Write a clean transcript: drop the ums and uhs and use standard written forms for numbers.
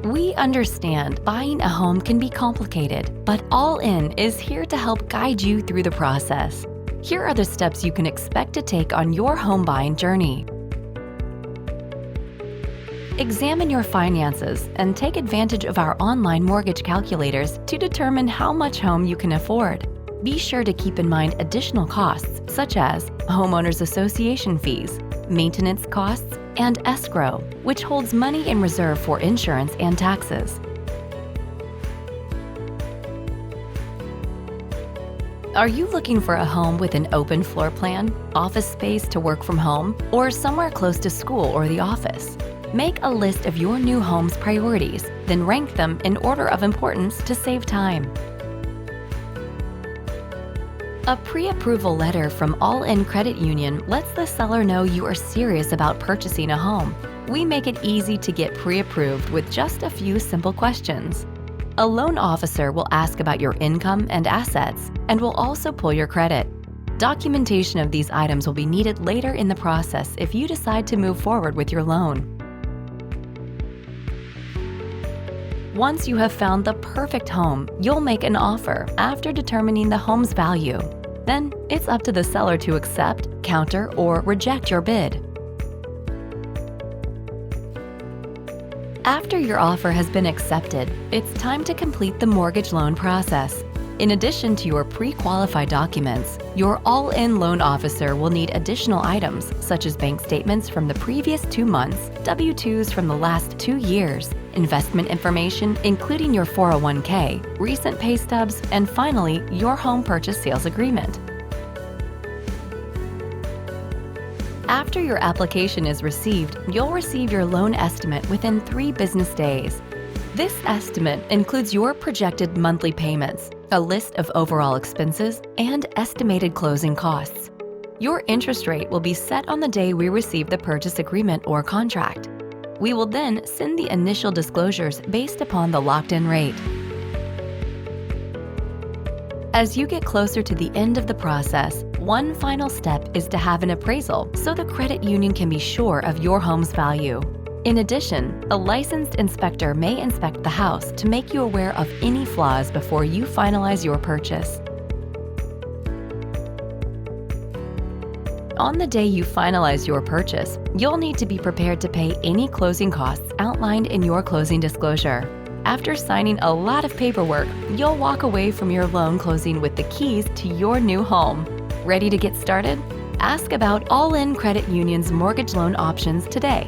We understand buying a home can be complicated, but All In is here to help guide you through the process. Here are the steps you can expect to take on your home buying journey. Examine your finances and take advantage of our online mortgage calculators to determine how much home you can afford. Be sure to keep in mind additional costs such as homeowners association fees, maintenance costs, and escrow, which holds money in reserve for insurance and taxes. Are you looking for a home with an open floor plan, office space to work from home, or somewhere close to school or the office? Make a list of your new home's priorities, then rank them in order of importance to save time. A pre-approval letter from All In Credit Union lets the seller know you are serious about purchasing a home. We make it easy to get pre-approved with just a few simple questions. A loan officer will ask about your income and assets and will also pull your credit. Documentation of these items will be needed later in the process if you decide to move forward with your loan. Once you have found the perfect home, you'll make an offer after determining the home's value. Then it's up to the seller to accept, counter, or reject your bid. After your offer has been accepted, it's time to complete the mortgage loan process. In addition to your pre-qualified documents, your All In loan officer will need additional items such as bank statements from the previous 2 months, W-2s from the last 2 years, investment information including your 401k, recent pay stubs, and finally, your home purchase sales agreement. After your application is received, you'll receive your loan estimate within 3 business days. This estimate includes your projected monthly payments, a list of overall expenses, and estimated closing costs. Your interest rate will be set on the day we receive the purchase agreement or contract. We will then send the initial disclosures based upon the locked-in rate. As you get closer to the end of the process, one final step is to have an appraisal so the credit union can be sure of your home's value. In addition, a licensed inspector may inspect the house to make you aware of any flaws before you finalize your purchase. On the day you finalize your purchase, you'll need to be prepared to pay any closing costs outlined in your closing disclosure. After signing a lot of paperwork, you'll walk away from your loan closing with the keys to your new home. Ready to get started? Ask about All In Credit Union's mortgage loan options today.